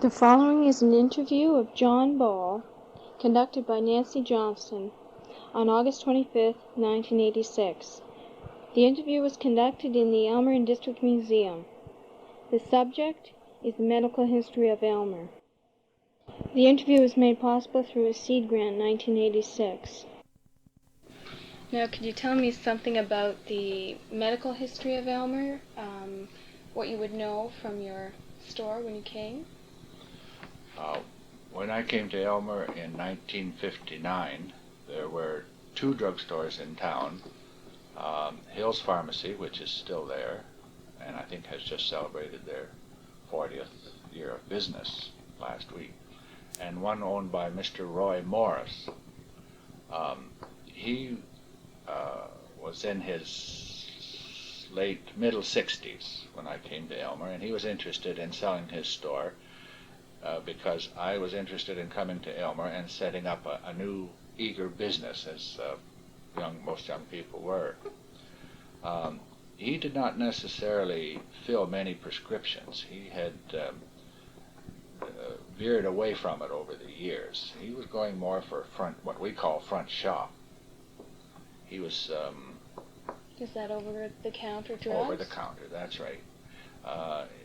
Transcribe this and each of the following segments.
The following is an interview of John Ball, conducted by Nancy Johnston, on August 25, 1986. The interview was conducted in the Aylmer District Museum. The subject is the medical history of Aylmer. The interview was made possible through a seed grant in 1986. Now, could you tell me something about the medical history of Aylmer, what you would know from your store when you came? When I came to Aylmer in 1959, there were two drugstores in town. Hill's Pharmacy, which is still there, and I think has just celebrated their 40th year of business last week, and one owned by Mr. Roy Morris. He was in his middle 60s when I came to Aylmer, and he was interested in selling his store because I was interested in coming to Aylmer and setting up a new eager business, as most young people were. He did not necessarily fill many prescriptions. He had veered away from it over the years. He was going more for what we call front shop. He was Is that over-the-counter drugs? over the counter, that's right.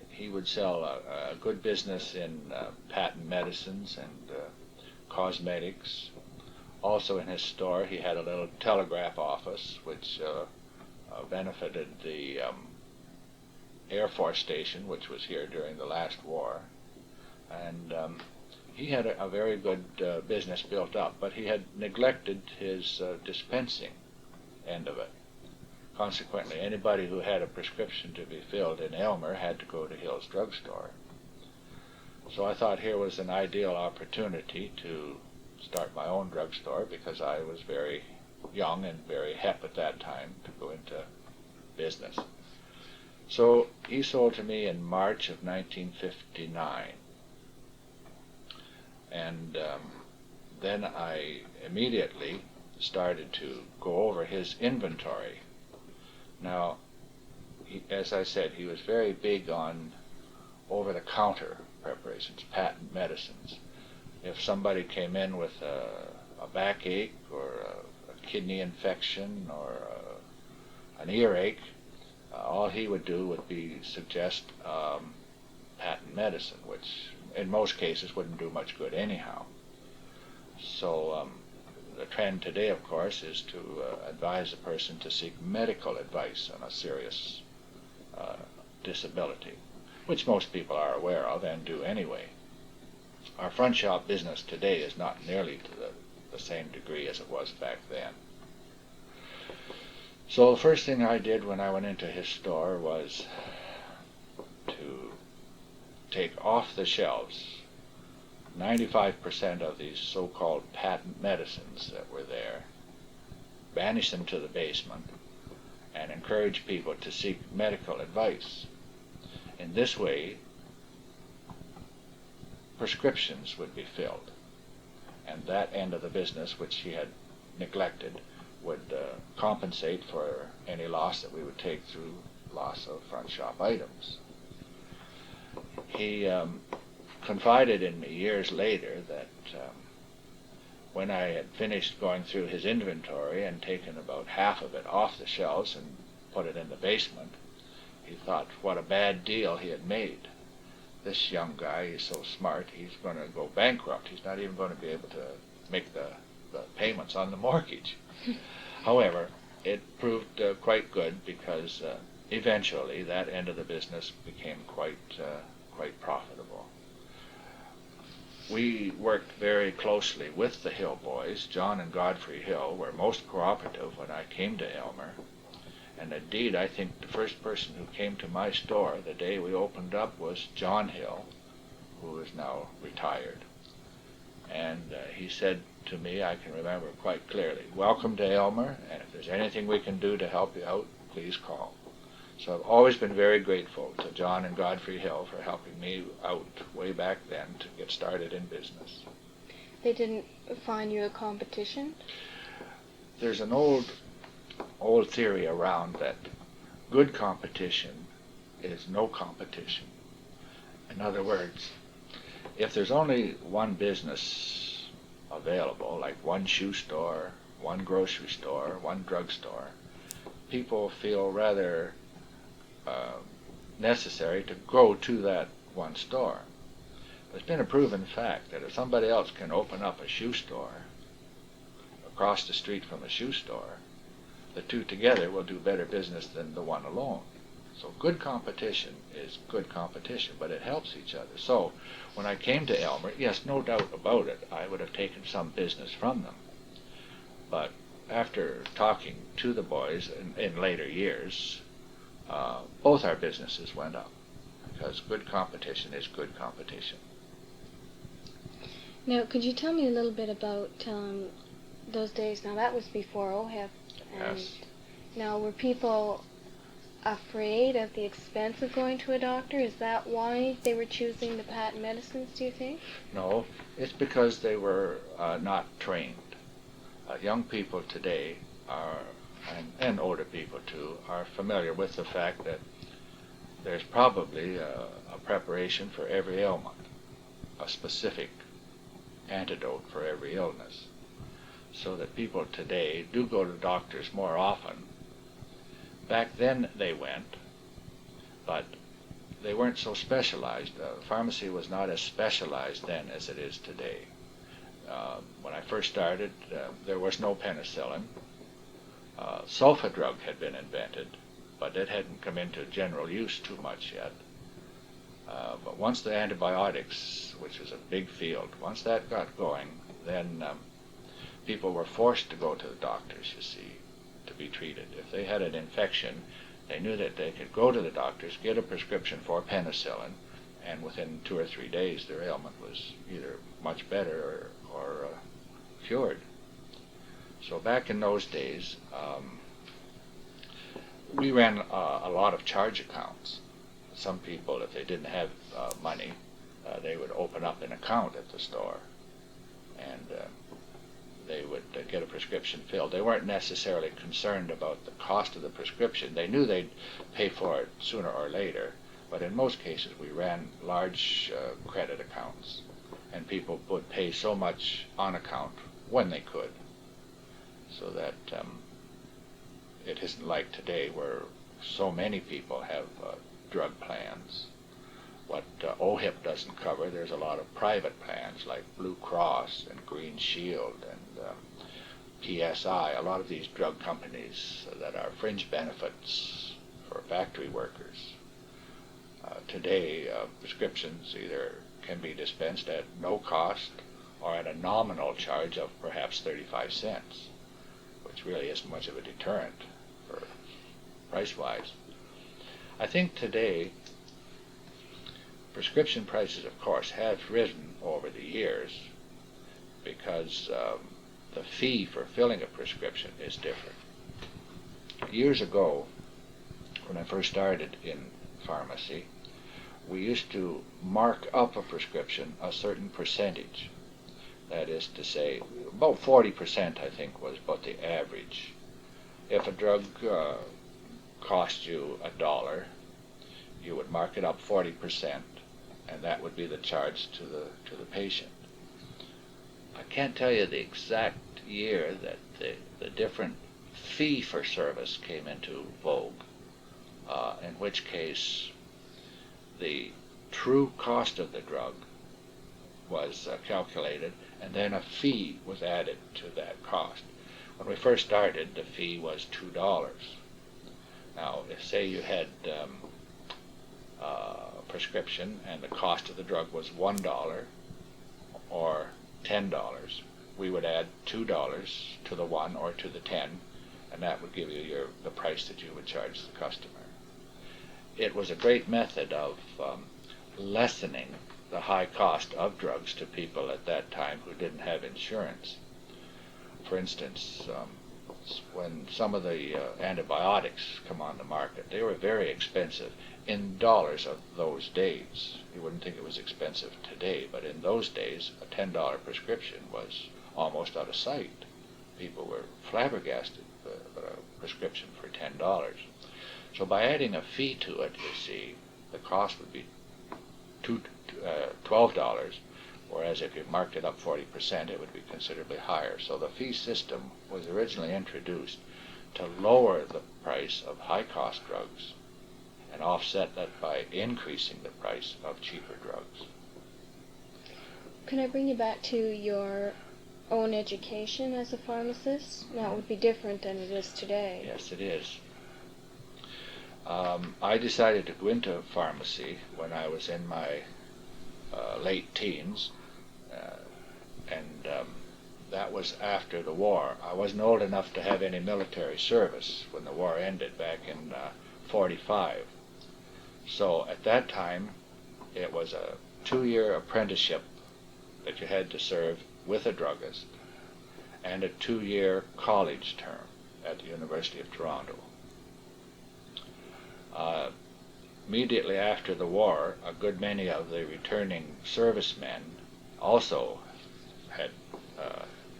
He would sell a good business in patent medicines and cosmetics. Also in his store he had a little telegraph office which benefited the Air Force Station, which was here during the last war. And he had a very good business built up, but he had neglected his dispensing end of it. Consequently, anybody who had a prescription to be filled in Aylmer had to go to Hill's drugstore. So I thought here was an ideal opportunity to start my own drugstore, because I was very young and very hep at that time to go into business. So he sold to me in March of 1959. And then I immediately started to go over his inventory. Now, as I said, he was very big on over-the-counter preparations, patent medicines. If somebody came in with a backache or a kidney infection or an earache, all he would do would be suggest patent medicine, which in most cases wouldn't do much good anyhow. So the trend today, of course, is to advise a person to seek medical advice on a serious disability, which most people are aware of and do anyway. Our front shop business today is not nearly to the same degree as it was back then. So the first thing I did when I went into his store was to take off the shelves 95% of these so-called patent medicines that were there, banish them to the basement, and encourage people to seek medical advice. In this way, prescriptions would be filled, and that end of the business, which he had neglected, would compensate for any loss that we would take through loss of front shop items. He confided in me years later that when I had finished going through his inventory and taken about half of it off the shelves and put it in the basement, he thought what a bad deal he had made. This young guy is so smart, he's going to go bankrupt. He's not even going to be able to make the payments on the mortgage. However, it proved quite good, because eventually that end of the business became quite profitable. We worked very closely with the Hill boys. John and Godfrey Hill were most cooperative when I came to Aylmer. And indeed, I think the first person who came to my store the day we opened up was John Hill, who is now retired. And he said to me, I can remember quite clearly, "Welcome to Aylmer, and if there's anything we can do to help you out, please call." So I've always been very grateful to John and Godfrey Hill for helping me out way back then to get started in business. They didn't find you a competition? There's an old theory around that good competition is no competition. In other words, if there's only one business available, like one shoe store, one grocery store, one drugstore, people feel rather necessary to go to that one store. It's been a proven fact that if somebody else can open up a shoe store across the street from a shoe store, the two together will do better business than the one alone. So good competition is good competition, but it helps each other. So when I came to Aylmer, yes, no doubt about it, I would have taken some business from them. But after talking to the boys in later years, both our businesses went up, because good competition is good competition. Now, could you tell me a little bit about those days? Now, that was before OHIP. And Yes. now, were people afraid of the expense of going to a doctor? Is that why they were choosing the patent medicines, do you think? No, it's because they were not trained. Young people today are, and older people too, are familiar with the fact that there's probably a preparation for every ailment, a specific antidote for every illness, so that people today do go to doctors more often. Back then they went, but they weren't so specialized. Pharmacy was not as specialized then as it is today. When I first started, there was no penicillin. Sulfa drug had been invented, but it hadn't come into general use too much yet. But once the antibiotics, which was a big field, once that got going, then people were forced to go to the doctors, you see, to be treated. If they had an infection, they knew that they could go to the doctors, get a prescription for penicillin, and within 2 or 3 days their ailment was either much better or cured. So back in those days, we ran a lot of charge accounts. Some people, if they didn't have money, they would open up an account at the store, and they would get a prescription filled. They weren't necessarily concerned about the cost of the prescription. They knew they'd pay for it sooner or later, but in most cases we ran large credit accounts, and people would pay so much on account when they could, so that it isn't like today where so many people have drug plans. What OHIP doesn't cover, there's a lot of private plans like Blue Cross and Green Shield and PSI, a lot of these drug companies that are fringe benefits for factory workers. Today, prescriptions either can be dispensed at no cost or at a nominal charge of perhaps 35 cents, which really isn't much of a deterrent for price-wise. I think today prescription prices, of course, have risen over the years because the fee for filling a prescription is different. Years ago, when I first started in pharmacy, we used to mark up a prescription a certain percentage. That is to say, about 40%, I think, was about the average. If a drug cost you $1, you would mark it up 40%, and that would be the charge to the patient. I can't tell you the exact year that the different fee for service came into vogue, in which case the true cost of the drug was calculated, and then a fee was added to that cost. When we first started, the fee was $2. Now, if say you had a prescription and the cost of the drug was $1 or $10, we would add $2 to the 1 or to the 10, and that would give you the price that you would charge the customer. It was a great method of lessening the high cost of drugs to people at that time who didn't have insurance. For instance, when some of the antibiotics come on the market, they were very expensive in dollars of those days. You wouldn't think it was expensive today, but in those days, a $10 prescription was almost out of sight. People were flabbergasted by a prescription for $10. So by adding a fee to it, you see, the cost would be $12, whereas if you marked it up 40%, it would be considerably higher. So the fee system was originally introduced to lower the price of high-cost drugs and offset that by increasing the price of cheaper drugs. Can I bring you back to your own education as a pharmacist? Now, it would be different than it is today. Yes, it is. I decided to go into pharmacy when I was in my late teens, and that was after the war. I wasn't old enough to have any military service when the war ended back in 45. So at that time, it was a 2-year apprenticeship that you had to serve with a druggist, and a 2-year college term at the University of Toronto. Immediately after the war, a good many of the returning servicemen also had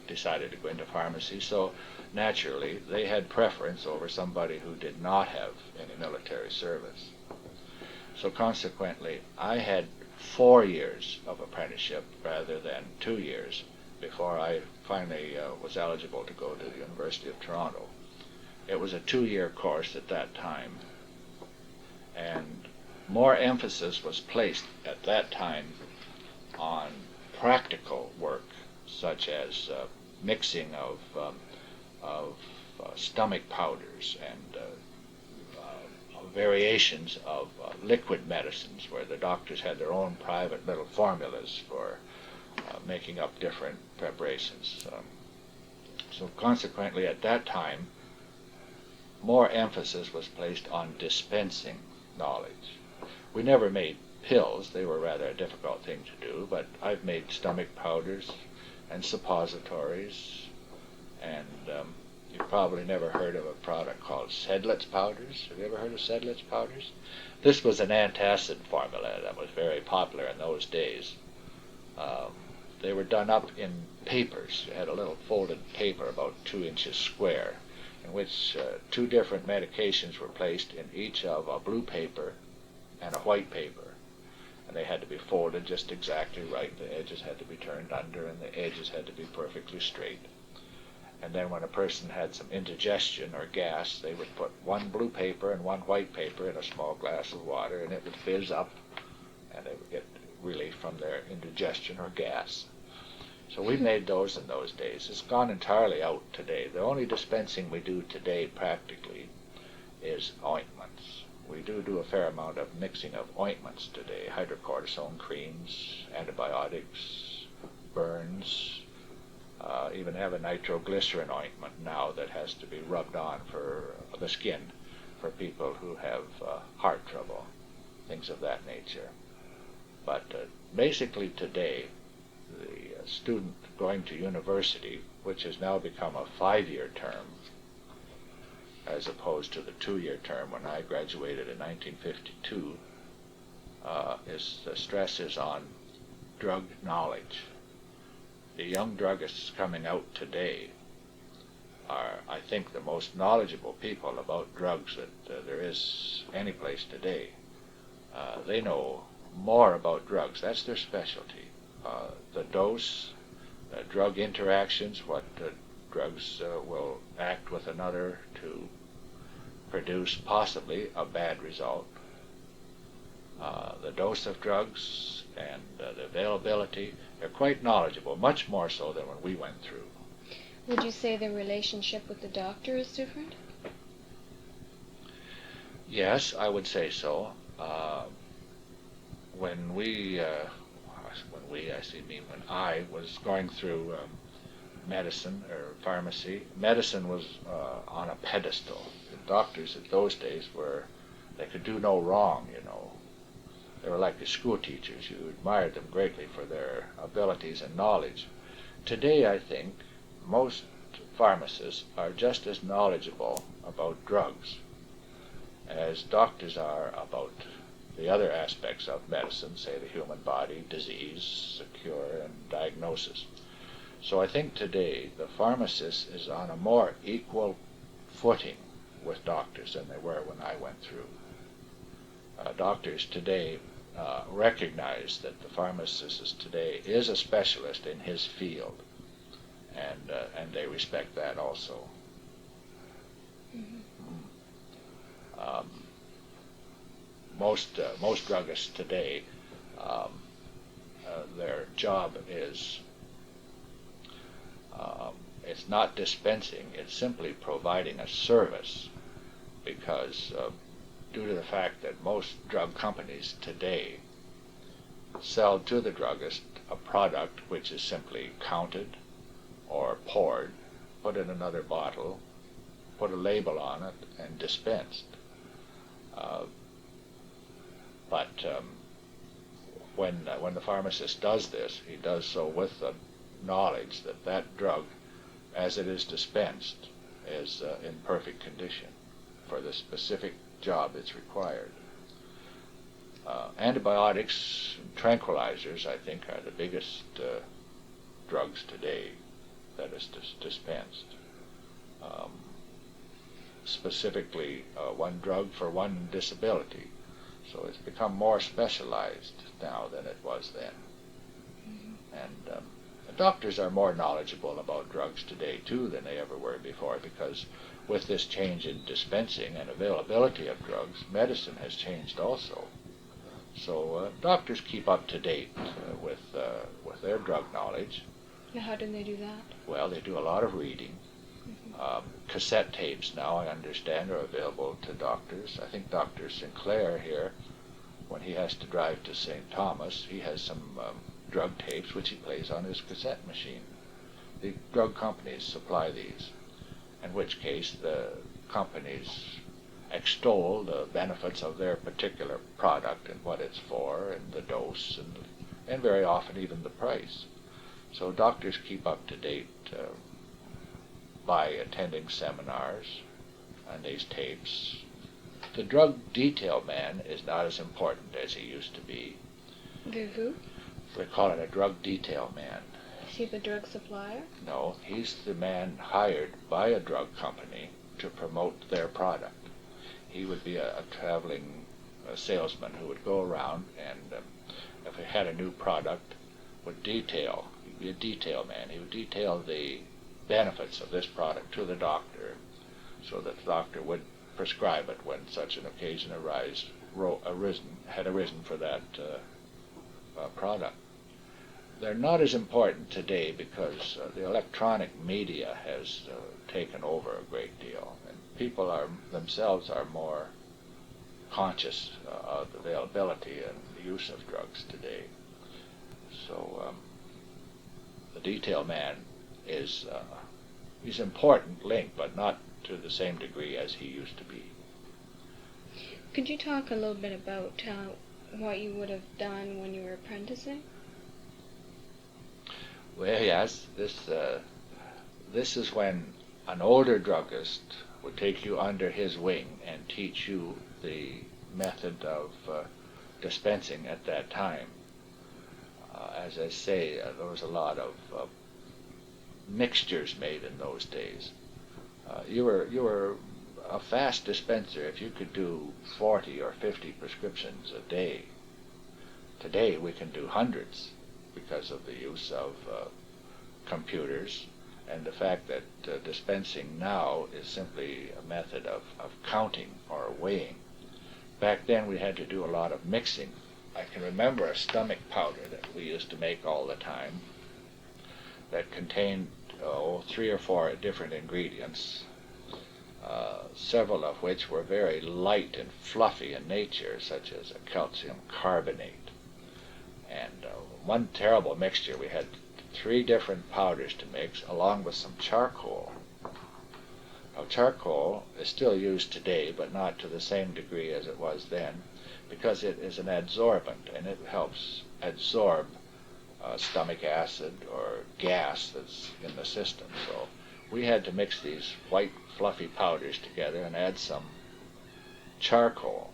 decided to go into pharmacy, so naturally they had preference over somebody who did not have any military service. So consequently, I had 4 years of apprenticeship rather than 2 years before I finally was eligible to go to the University of Toronto. It was a 2-year course at that time, and more emphasis was placed at that time on practical work, such as mixing of stomach powders and variations of liquid medicines, where the doctors had their own private little formulas for making up different preparations. So consequently, at that time, more emphasis was placed on dispensing knowledge. We never made pills. They were rather a difficult thing to do, but I've made stomach powders and suppositories, and you've probably never heard of a product called Sedlitz powders. Have you ever heard of Sedlitz powders? This was an antacid formula that was very popular in those days. They were done up in papers. You had a little folded paper about 2 inches square, in which 2 different medications were placed in each of a blue paper and a white paper. And they had to be folded just exactly right. The edges had to be turned under, and the edges had to be perfectly straight. And then when a person had some indigestion or gas, they would put 1 blue paper and 1 white paper in a small glass of water, and it would fizz up, and they would get relief from their indigestion or gas. So we made those in those days. It's gone entirely out today. The only dispensing we do today practically is ointments. We do a fair amount of mixing of ointments today, hydrocortisone creams, antibiotics, burns, even have a nitroglycerin ointment now that has to be rubbed on for the skin for people who have heart trouble, things of that nature. But basically today, the student going to university, which has now become a 5-year term, as opposed to the 2-year term when I graduated in 1952, the stress is on drug knowledge. The young druggists coming out today are, I think, the most knowledgeable people about drugs that there is any place today. They know more about drugs. That's their specialty. The dose, drug interactions, what drugs will act with another to produce possibly a bad result. The dose of drugs and the availability, they're quite knowledgeable, much more so than when we went through. Would you say the relationship with the doctor is different? Yes, I would say so. When I was going through medicine or pharmacy, medicine was on a pedestal. The doctors at those days they could do no wrong, you know. They were like the school teachers. You admired them greatly for their abilities and knowledge. Today, I think, most pharmacists are just as knowledgeable about drugs as doctors are about the other aspects of medicine, say the human body, disease, cure, and diagnosis. So I think today the pharmacist is on a more equal footing with doctors than they were when I went through. Doctors today recognize that the pharmacist today is a specialist in his field, and they respect that also. Most druggists today, their job is it's not dispensing; it's simply providing a service, because due to the fact that most drug companies today sell to the druggist a product which is simply counted or poured, put in another bottle, put a label on it, and dispensed. But when the pharmacist does this, he does so with the knowledge that that drug, as it is dispensed, is in perfect condition for the specific job it's required. Antibiotics, tranquilizers, I think, are the biggest drugs today that is dispensed. Specifically, one drug for one disability. So it's become more specialized now than it was then. And doctors are more knowledgeable about drugs today, too, than they ever were before, because with this change in dispensing and availability of drugs, medicine has changed also. So doctors keep up to date with their drug knowledge. Now, how do they do that? Well, they do a lot of reading. Cassette tapes now, I understand, are available to doctors. I think Dr. Sinclair here, when he has to drive to St. Thomas, he has some drug tapes which he plays on his cassette machine. The drug companies supply these, in which case the companies extol the benefits of their particular product and what it's for, and the dose, and very often even the price. So doctors keep up to date by attending seminars on these tapes. The drug detail man is not as important as he used to be. The who? We call it a drug detail man. Is he the drug supplier? No, he's the man hired by a drug company to promote their product. He would be a traveling salesman who would go around and, if he had a new product, would detail. He'd be a detail man. He would detail the benefits of this product to the doctor, so that the doctor would prescribe it when such an occasion had arisen for that product. They're not as important today because the electronic media has taken over a great deal, and people themselves are more conscious of the availability and the use of drugs today. So the detail man is he's an important link, but not to the same degree as he used to be. Could you talk a little bit about what you would have done when you were apprenticing? Well, yes, this is when an older druggist would take you under his wing and teach you the method of dispensing at that time. As I say, there was a lot of mixtures made in those days. You were a fast dispenser if you could do 40 or 50 prescriptions a day. Today we can do hundreds because of the use of computers and the fact that dispensing now is simply a method of counting or weighing. Back then we had to do a lot of mixing. I can remember a stomach powder that we used to make all the time that contained 3 or 4 different ingredients, several of which were very light and fluffy in nature, such as a calcium carbonate. And one terrible mixture, we had 3 different powders to mix, along with some charcoal. Now, charcoal is still used today, but not to the same degree as it was then, because it is an adsorbent, and it helps absorb stomach acid or gas that's in the system. So we had to mix these white fluffy powders together and add some charcoal,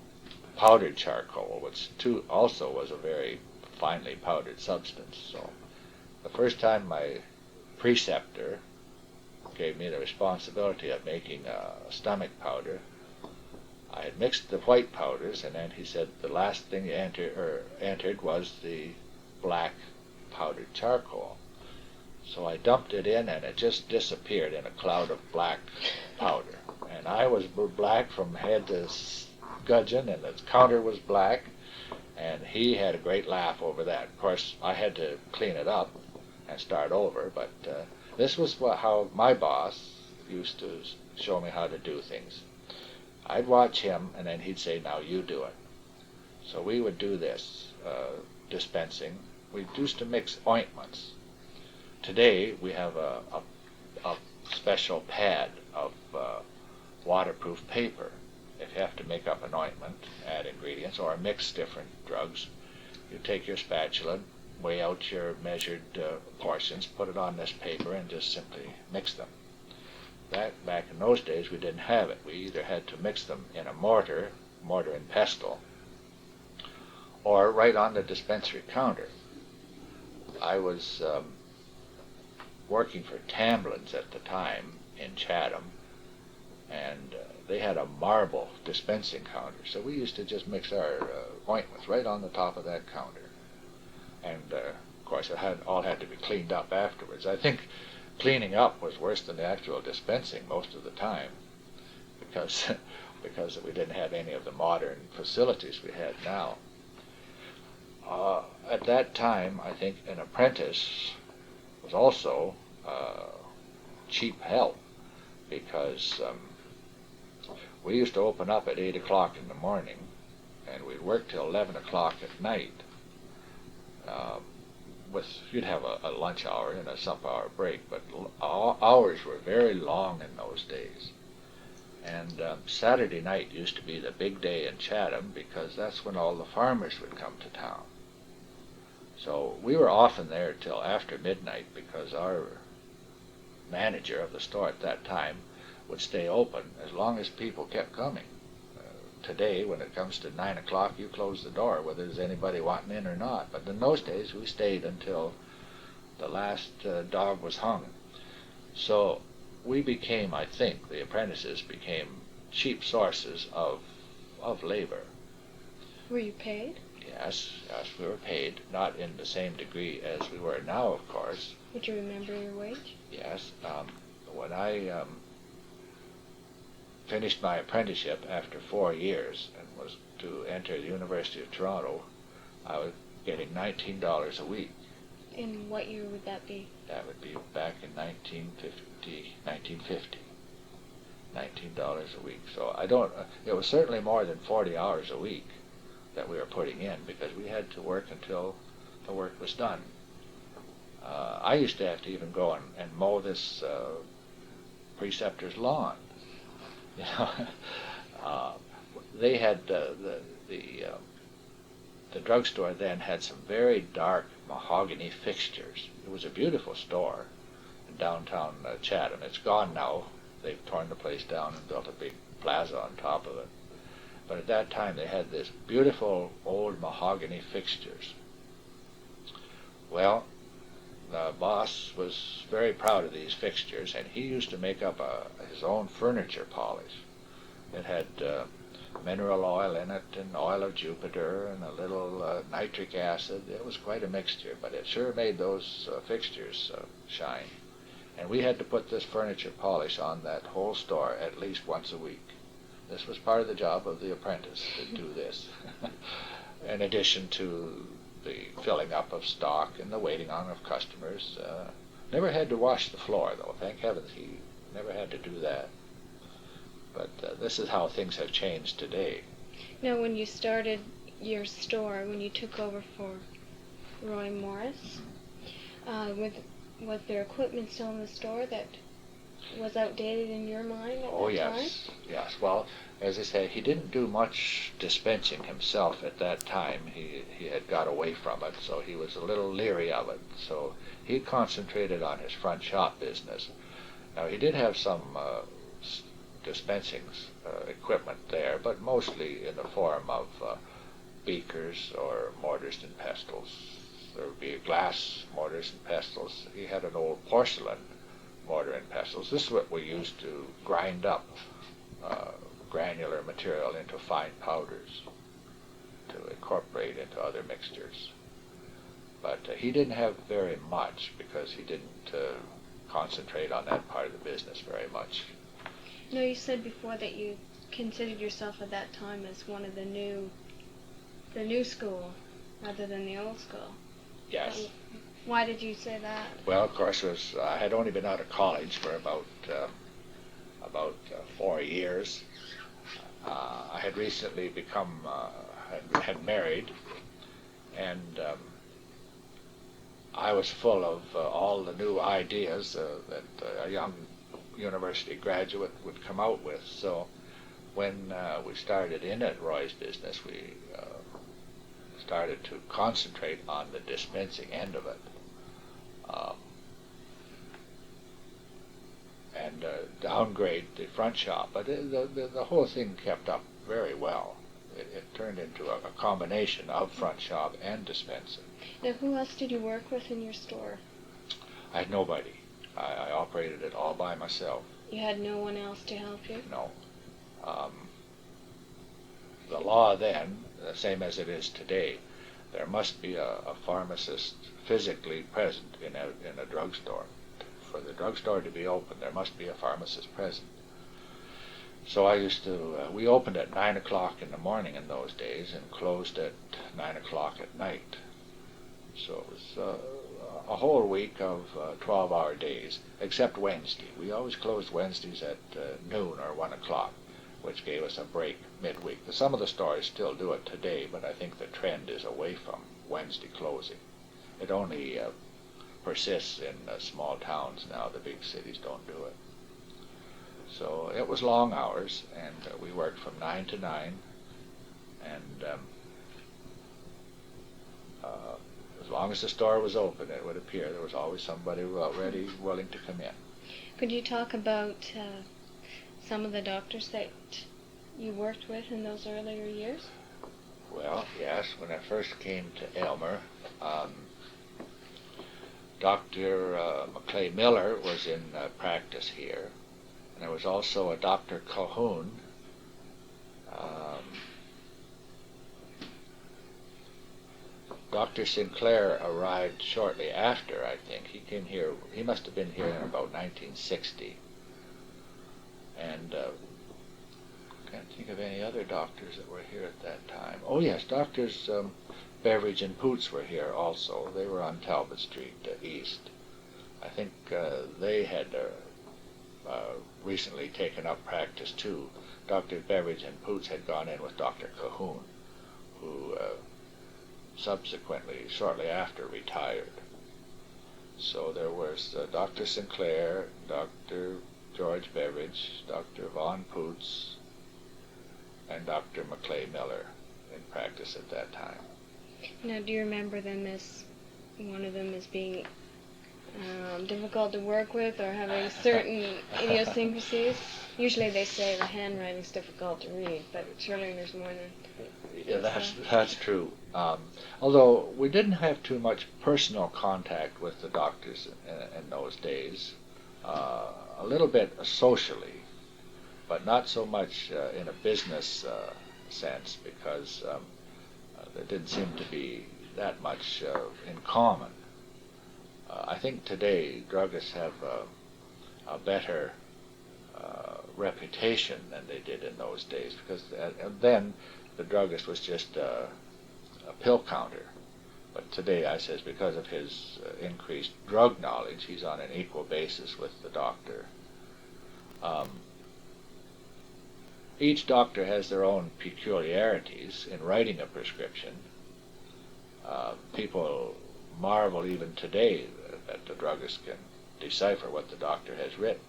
powdered charcoal, which too also was a very finely powdered substance. So the first time my preceptor gave me the responsibility of making a stomach powder, I had mixed the white powders, and then he said the last thing you entered was the black powdered charcoal. So I dumped it in, and it just disappeared in a cloud of black powder. And I was black from head to gudgeon, and the counter was black, and he had a great laugh over that. Of course, I had to clean it up and start over, but this was how my boss used to show me how to do things. I'd watch him, and then he'd say, now you do it. So we would do this, dispensing. We used to mix ointments. Today, we have a special pad of waterproof paper. If you have to make up an ointment, add ingredients, or mix different drugs, you take your spatula, weigh out your measured portions, put it on this paper, and just simply mix them. Back in those days, we didn't have it. We either had to mix them in a mortar and pestle, or right on the dispensary counter. I was working for Tamblin's at the time in Chatham, and they had a marble dispensing counter, so we used to just mix our ointments right on the top of that counter. And of course, it all had to be cleaned up afterwards. I think cleaning up was worse than the actual dispensing most of the time, because we didn't have any of the modern facilities we had now. At that time, I think an apprentice was also cheap help, because we used to open up at 8 o'clock in the morning, and we'd work till 11 o'clock at night. You'd have a lunch hour and a sup hour break, but hours were very long in those days. And Saturday night used to be the big day in Chatham, because that's when all the farmers would come to town. So we were often there till after midnight, because our manager of the store at that time would stay open as long as people kept coming. Today, when it comes to 9 o'clock, you close the door whether there's anybody wanting in or not. But in those days, we stayed until the last dog was hung. So we became, I think, the apprentices became cheap sources of labor. Were you paid? Yes, we were paid, not in the same degree as we were now, of course. Would you remember your wage? Yes. When I finished my apprenticeship after 4 years and was to enter the University of Toronto, I was getting $19 a week. In what year would that be? That would be back in 1950. $19 a week. So it was certainly more than 40 hours a week that we were putting in, because we had to work until the work was done. I used to have to even go and mow this preceptor's lawn. You know, they had the drugstore then had some very dark mahogany fixtures. It was a beautiful store in downtown Chatham. It's gone now. They've torn the place down and built a big plaza on top of it. But at that time, they had this beautiful old mahogany fixtures. Well, the boss was very proud of these fixtures, and he used to make up his own furniture polish. It had mineral oil in it, and oil of Jupiter, and a little nitric acid. It was quite a mixture, but it sure made those fixtures shine. And we had to put this furniture polish on that whole store at least once a week. This was part of the job of the apprentice, to do this, in addition to the filling up of stock and the waiting on of customers. Never had to wash the floor, though. Thank heavens he never had to do that. But this is how things have changed today. Now, when you started your store, when you took over for Roy Morris, was there equipment still in the store that was outdated in your mind at that time? Oh, yes. Well, as I say, he didn't do much dispensing himself at that time. He had got away from it, so he was a little leery of it. So he concentrated on his front shop business. Now, he did have some dispensing equipment there, but mostly in the form of beakers or mortars and pestles. There would be glass mortars and pestles. He had an old porcelain mortar and pestles. This is what we used to grind up granular material into fine powders to incorporate into other mixtures. But he didn't have very much because he didn't concentrate on that part of the business very much. No, you said before that you considered yourself at that time as one of the new school rather than the old school. Yes. Why did you say that? Well, of course, I had only been out of college for about 4 years. I had recently had married, and I was full of all the new ideas that a young university graduate would come out with. So when we started in at Roy's business, we started to concentrate on the dispensing end of it. And downgrade the front shop, but the whole thing kept up very well. It turned into a combination of front shop and dispensing. Now, who else did you work with in your store? I had nobody. I operated it all by myself. You had no one else to help you? No. The law then, the same as it is today, there must be a pharmacist physically present in a drugstore. For the drugstore to be open, there must be a pharmacist present. So we opened at 9 o'clock in the morning in those days and closed at 9 o'clock at night. So it was a whole week of 12-hour days, except Wednesday. We always closed Wednesdays at noon or 1 o'clock, which gave us a break midweek. Some of the stores still do it today, but I think the trend is away from Wednesday closing. It only persists in small towns now. The big cities don't do it. So it was long hours, and we worked from 9 to 9, and as long as the store was open, it would appear there was always somebody ready, willing to come in. Could you talk about some of the doctors that you worked with in those earlier years? Well, yes. When I first came to Aylmer, Dr. McClay Miller was in practice here, and there was also a Dr. Cahoon. Dr. Sinclair arrived shortly after, I think. He came here, he must have been here in about 1960. And can't think of any other doctors that were here at that time. Oh yes, Doctors Beveridge and Poots were here also. They were on Talbot Street East. I think they had recently taken up practice too. Dr. Beveridge and Poots had gone in with Dr. Cahoon, who subsequently, shortly after, retired. So there was Dr. Sinclair, Dr. George Beveridge, Dr. Von Poots, and Dr. McClay Miller in practice at that time. Now, do you remember them as, one of them as being difficult to work with or having certain idiosyncrasies? Usually they say the handwriting's difficult to read, but surely there's more than... Yeah, that's true. Although we didn't have too much personal contact with the doctors in those days. A little bit socially, but not so much in a business sense, because there didn't seem to be that much in common. I think today druggists have a better reputation than they did in those days, because then the druggist was just a pill counter. But today, I says, because of his increased drug knowledge, he's on an equal basis with the doctor. Each doctor has their own peculiarities in writing a prescription. People marvel even today that the druggist can decipher what the doctor has written.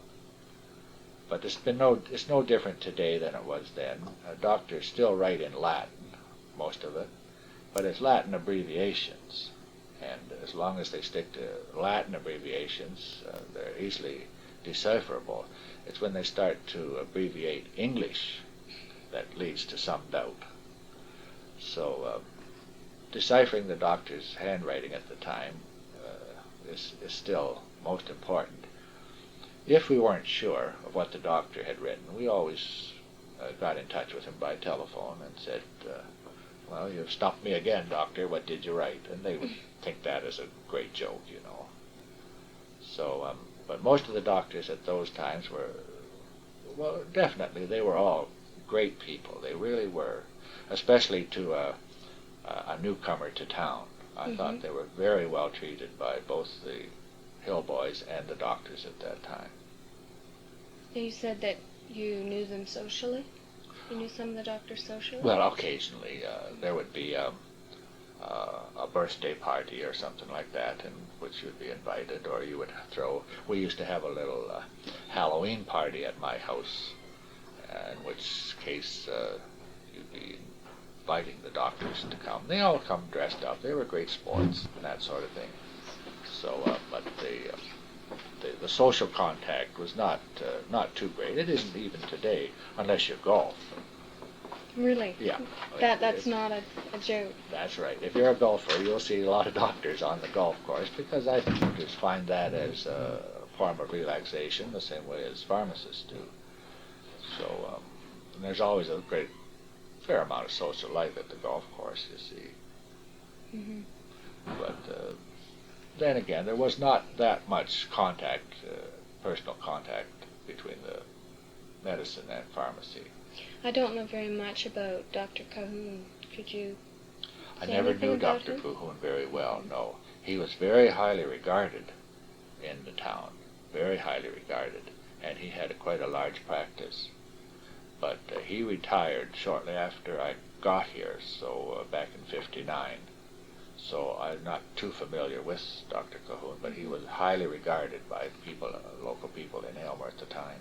But it's no different today than it was then. Doctors still write in Latin, most of it, but it's Latin abbreviations. And as long as they stick to Latin abbreviations, they're easily decipherable. It's when they start to abbreviate English that leads to some doubt. So deciphering the doctor's handwriting at the time is still most important. If we weren't sure of what the doctor had written, we always got in touch with him by telephone and said, well, you've stumped me again, doctor, what did you write? And they would think that as a great joke, you know. So, but most of the doctors at those times were, well, definitely, they were all great people. They really were, especially to a newcomer to town. I thought they were very well treated by both the Hill boys and the doctors at that time. You said that you knew them socially? You knew some of the doctors socially? Well, occasionally there would be a birthday party or something like that, in which you'd be invited, or you would throw. We used to have a little Halloween party at my house, in which case you'd be inviting the doctors to come. They all come dressed up. They were great sports and that sort of thing. So, but the social contact was not too great. It isn't even today, unless you golf. Really? Yeah. That's not a joke. That's right. If you're a golfer, you'll see a lot of doctors on the golf course, because I think doctors find that as a form of relaxation, the same way as pharmacists do. So and there's always a fair amount of social life at the golf course, you see. But then again, there was not that much contact, personal contact, between the medicine and pharmacy. I don't know very much about Dr. Cahoon. Could you I say never anything knew about Dr. him? Cahoon very well, no. He was very highly regarded in the town, very highly regarded, and he had quite a large practice. But he retired shortly after I got here, so back in '59. So I'm not too familiar with Dr. Cahoon, but he was highly regarded by people, local people in Aylmer at the time.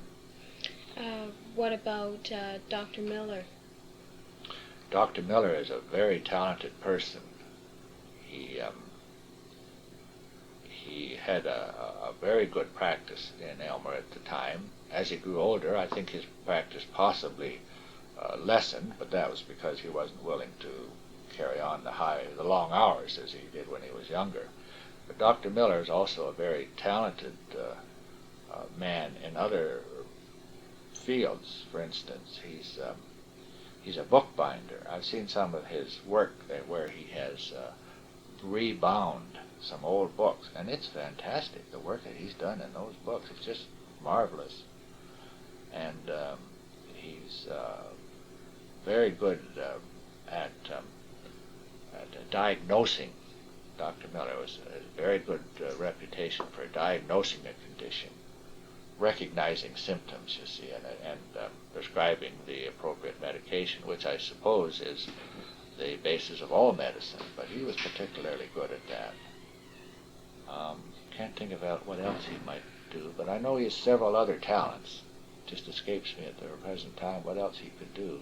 What about Dr. Miller? Dr. Miller is a very talented person. He had a very good practice in Aylmer at the time. As he grew older, I think his practice possibly lessened, but that was because he wasn't willing to carry on the long hours as he did when he was younger. But Dr. Miller is also a very talented man in other fields. For instance, he's a bookbinder. I've seen some of his work where he has rebound some old books, and it's fantastic. The work that he's done in those books, it's just marvelous. And he's very good at diagnosing. Dr. Miller has a very good reputation for diagnosing a condition, recognizing symptoms, you see, and prescribing the appropriate medication, which I suppose is the basis of all medicine, but he was particularly good at that. Can't think about what else he might do, but I know he has several other talents. Just escapes me at the present time what else he could do.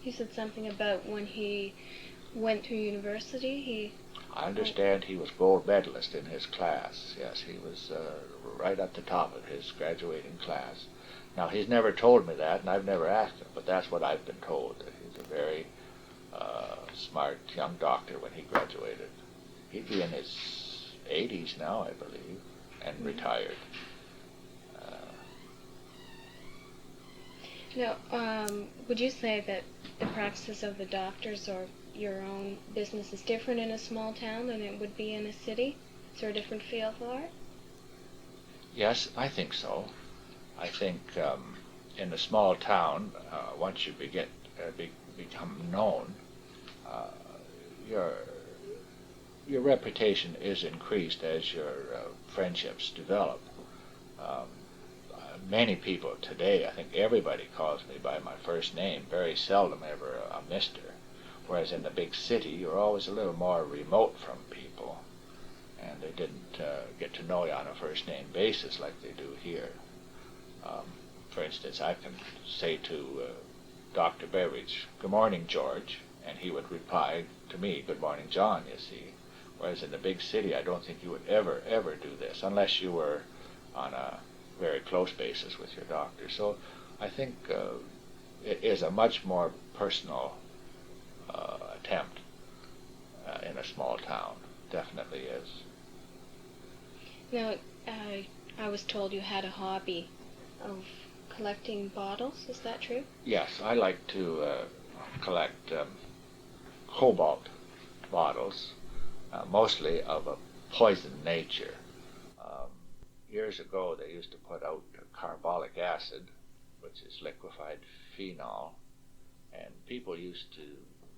You said something about when he went to university, I understand he was gold medalist in his class. Yes, he was right at the top of his graduating class. Now, he's never told me that, and I've never asked him, but that's what I've been told, that he's a very smart young doctor when he graduated. He'd be in his 80s now, I believe, and retired. Would you say that the practices of the doctors or your own business is different in a small town than it would be in a city? Is there a different feel for it? Yes, I think so. I think in a small town, once you become known, your reputation is increased as your friendships develop. Many people today, I think everybody calls me by my first name, very seldom ever a mister. Whereas in the big city, you're always a little more remote from people, and they didn't get to know you on a first name basis like they do here. For instance, I can say to Dr. Beveridge, "Good morning, George," and he would reply to me, "Good morning, John," you see. Whereas in the big city, I don't think you would ever do this, unless you were on a very close basis with your doctor. So I think it is a much more personal attempt in a small town. Definitely is. Now, I was told you had a hobby of collecting bottles, is that true? Yes, I like to collect cobalt bottles, mostly of a poison nature. Um, Years ago, they used to put out carbolic acid, which is liquefied phenol, and people used to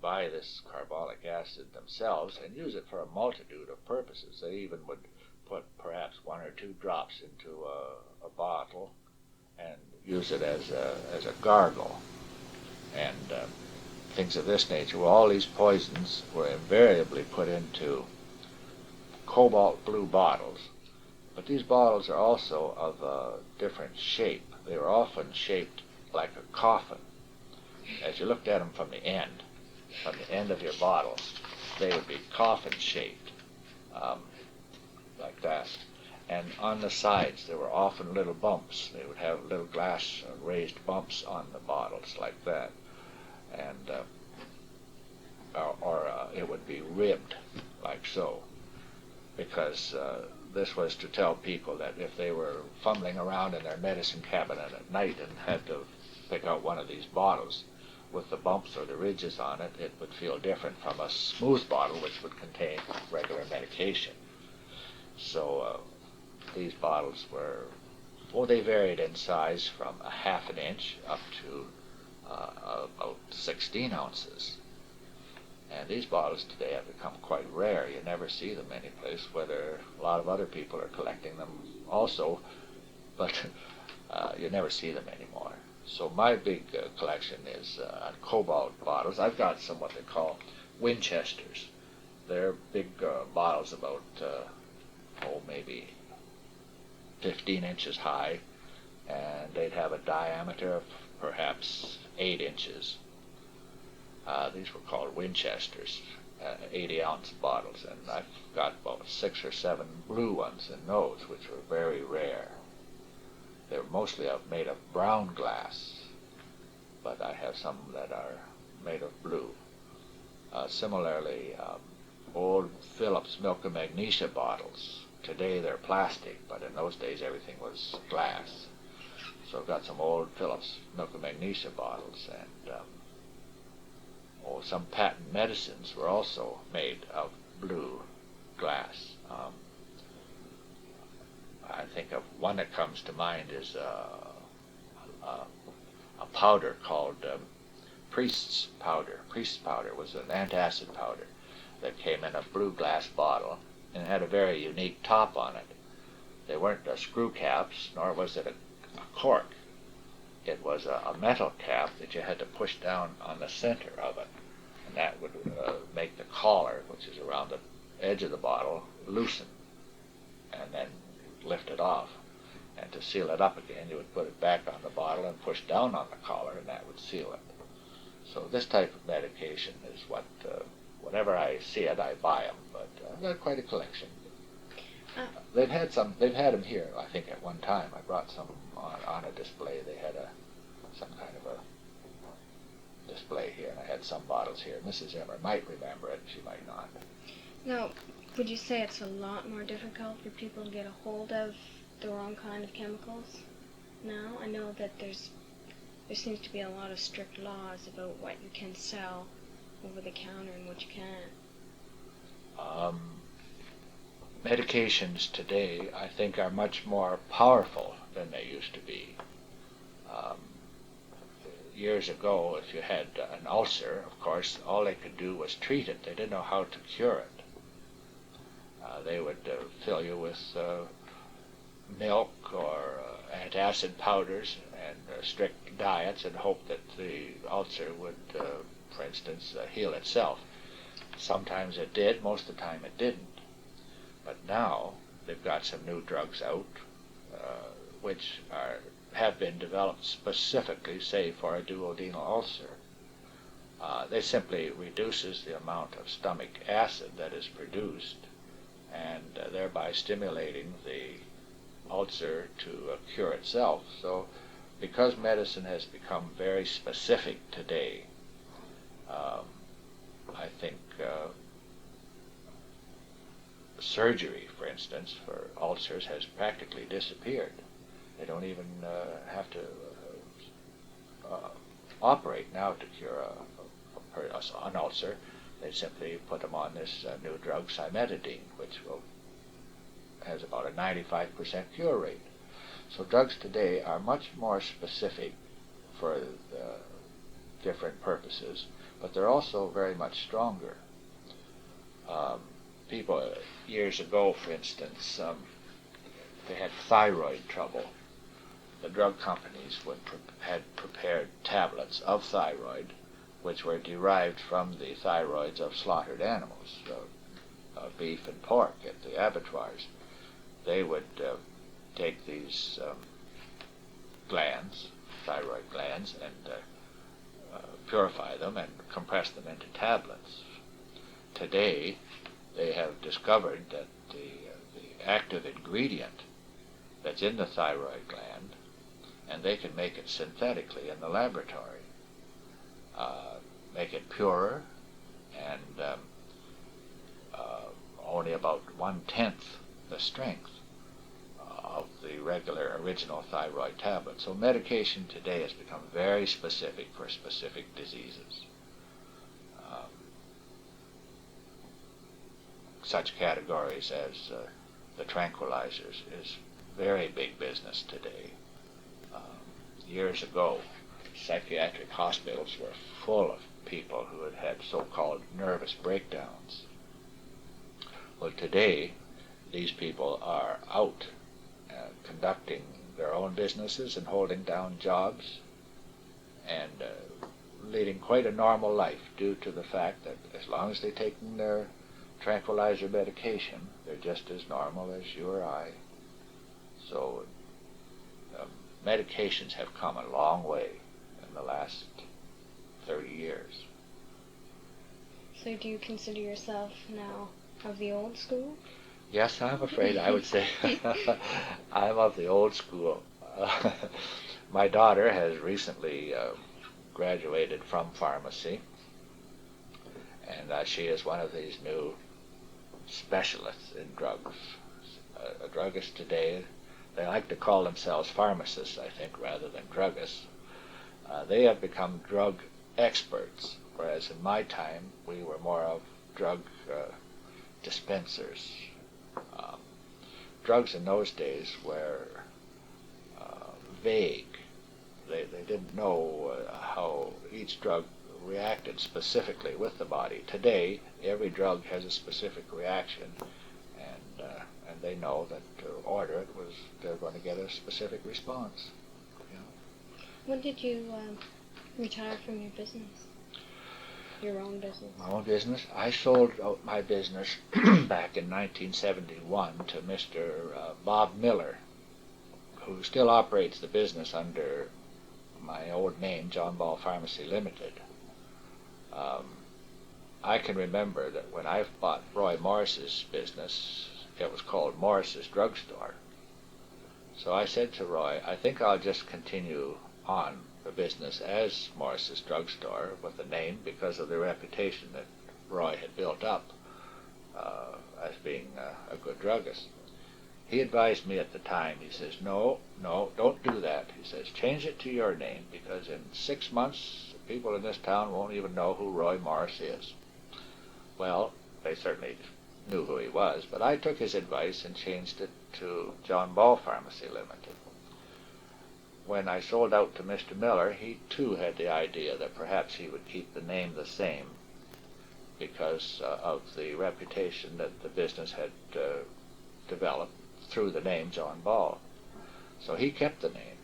buy this carbolic acid themselves and use it for a multitude of purposes. They even would put perhaps 1 or 2 drops into a bottle and use it as a gargle, and things of this nature. Well, all these poisons were invariably put into cobalt blue bottles, but these bottles are also of a different shape. They were often shaped like a coffin. As you looked at them from the end of your bottle, they would be coffin-shaped, like that. And on the sides, there were often little bumps. They would have little glass raised bumps on the bottles like that. And it would be ribbed like so, because this was to tell people that if they were fumbling around in their medicine cabinet at night and had to pick out one of these bottles with the bumps or the ridges on it, it would feel different from a smooth bottle which would contain regular medication. So these bottles were, well, they varied in size from a ½ inch up to about 16 ounces. And these bottles today have become quite rare. You never see them anyplace, whether a lot of other people are collecting them also, but you never see them anymore. So my big collection is cobalt bottles. I've got some what they call Winchesters. They're big bottles about, maybe 15 inches high, and they'd have a diameter of perhaps 8 inches. These were called Winchesters, 80-ounce bottles, and I've got about 6 or 7 blue ones in those, which were very rare. They're mostly made of brown glass, but I have some that are made of blue. Similarly, old Phillips milk and magnesia bottles. Today they're plastic, but in those days everything was glass. So I've got some old Phillips milk and magnesia bottles, and some patent medicines were also made of blue glass. I think of one that comes to mind is a powder called Priest's powder. Priest's powder was an antacid powder that came in a blue glass bottle and had a very unique top on it. They weren't screw caps, nor was it a cork. It was a metal cap that you had to push down on the center of it, and that would make the collar, which is around the edge of the bottle, loosen, and then lift it off. And to seal it up again, you would put it back on the bottle and push down on the collar, and that would seal it. So this type of medication is what, whenever I see it, I buy them. But I've got quite a collection. They've had them here, I think, at one time. I brought some on a display. They had some kind of a display here, and I had some bottles here. Mrs. Aylmer might remember it, she might not. Now, would you say it's a lot more difficult for people to get a hold of the wrong kind of chemicals now? I know that there seems to be a lot of strict laws about what you can sell over the counter and what you can't. Medications today, I think, are much more powerful than they used to be. Years ago, if you had an ulcer, of course, all they could do was treat it. They didn't know how to cure it. They would fill you with milk or antacid powders and strict diets and hope that the ulcer would, for instance, heal itself. Sometimes it did, most of the time it didn't. But now they've got some new drugs out which have been developed specifically, say, for a duodenal ulcer. They simply reduces the amount of stomach acid that is produced, and thereby stimulating the ulcer to cure itself. So because medicine has become very specific today, I think surgery, for instance, for ulcers has practically disappeared. They don't even have to operate now to cure an ulcer. They simply put them on this new drug, cimetidine, which has about a 95% cure rate. So drugs today are much more specific for different purposes, but they're also very much stronger. People years ago, for instance, they had thyroid trouble. The drug companies had prepared tablets of thyroid, which were derived from the thyroids of slaughtered animals, beef and pork at the abattoirs. They would take these thyroid glands, and purify them and compress them into tablets. Today, they have discovered that the active ingredient that's in the thyroid gland, and they can make it synthetically in the laboratory, make it purer, and only about 1/10 the strength of the regular original thyroid tablet. So medication today has become very specific for specific diseases. Such categories as the tranquilizers is very big business today. Years ago, psychiatric hospitals were full of people who had had so-called nervous breakdowns. Well, today, these people are out conducting their own businesses and holding down jobs and leading quite a normal life due to the fact that as long as they're taking their tranquilizer medication, they're just as normal as you or I. So medications have come a long way in the last 30 years. So do you consider yourself now of the old school? Yes, I'm afraid I would say I'm of the old school. My daughter has recently graduated from pharmacy, and she is one of these new specialists in drugs. A druggist today, they like to call themselves pharmacists, I think, rather than druggists. They have become drug experts, whereas in my time we were more of drug dispensers. Drugs in those days were vague. They didn't know how each drug reacted specifically with the body. Today, every drug has a specific reaction, and they know that to order it they're going to get a specific response. When did you retire from your business? Your own business? My own business? I sold out my business back in 1971 to Mr. Bob Miller, who still operates the business under my old name, John Ball Pharmacy Ltd. I can remember that when I bought Roy Morris's business, it was called Morris's Drugstore. So I said to Roy, I think I'll just continue on the business as Morris's Drugstore with the name because of the reputation that Roy had built up as being a good druggist. He advised me at the time, he says, no, don't do that. He says, change it to your name because in 6 months, people in this town won't even know who Roy Morris is. Well, they certainly knew who he was, but I took his advice and changed it to John Ball Pharmacy Ltd. When I sold out to Mr. Miller, he too had the idea that perhaps he would keep the name the same because of the reputation that the business had developed through the name John Ball. So he kept the name,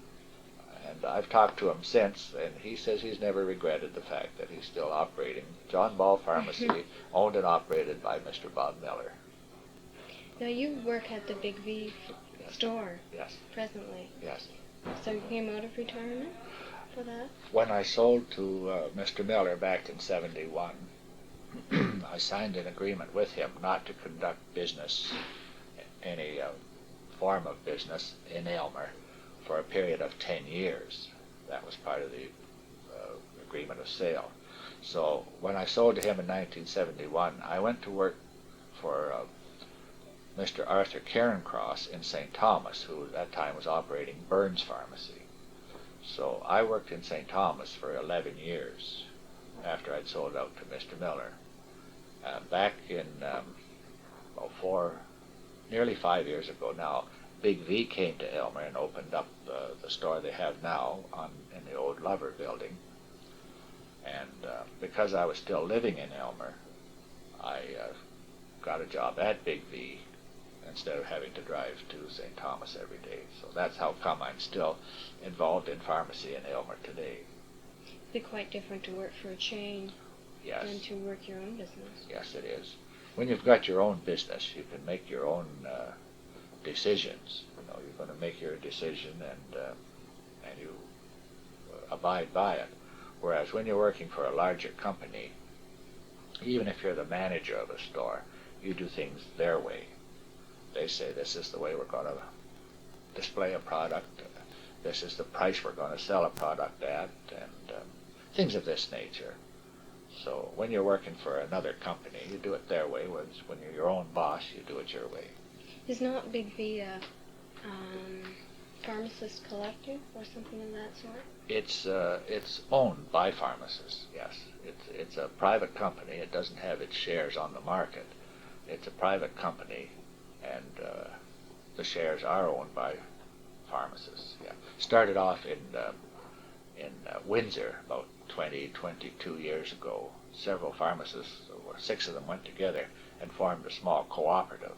and I've talked to him since, and he says he's never regretted the fact that he's still operating John Ball Pharmacy, owned and operated by Mr. Bob Miller. Now you work at the Big V store Yes. presently. Yes. So you came out of retirement for that? When I sold to Mr. Miller back in 71, I signed an agreement with him not to conduct business, any form of business in Aylmer for a period of 10 years. That was part of the agreement of sale. So when I sold to him in 1971, I went to work for Mr. Arthur Cairncross in St. Thomas, who at that time was operating Burns Pharmacy. So I worked in St. Thomas for 11 years after I'd sold out to Mr. Miller. Back in nearly 5 years ago now, Big V came to Aylmer and opened up the store they have now in the old Lover building. And because I was still living in Aylmer, I got a job at Big V instead of having to drive to St. Thomas every day. So that's how come I'm still involved in pharmacy in Aylmer today. It'd be quite different to work for a chain than to work your own business. Yes, it is. When you've got your own business, you can make your own decisions. You know, you're going to make your decision and you abide by it. Whereas when you're working for a larger company, even if you're the manager of a store, you do things their way. They say, this is the way we're going to display a product, this is the price we're going to sell a product at, and things of this nature. So when you're working for another company, you do it their way, whereas when you're your own boss, you do it your way. Is not Big V a Pharmacist collective or something of that sort? It's owned by Pharmacist, yes. It's a private company. It doesn't have its shares on the market. It's a private company, and the shares are owned by Pharmacist. Yeah. Started off in Windsor about 22 years ago. Several pharmacists, or 6 of them, went together and formed a small cooperative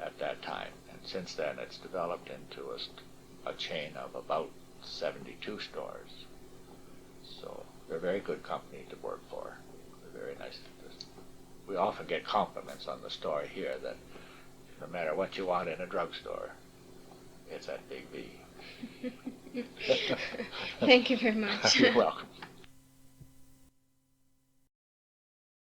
at that time. And since then it's developed into a chain of about 72 stores. So they're a very good company to work for. They're very nice. We often get compliments on the store here that no matter what you want in a drugstore, it's at Big V. Thank you very much. You're welcome.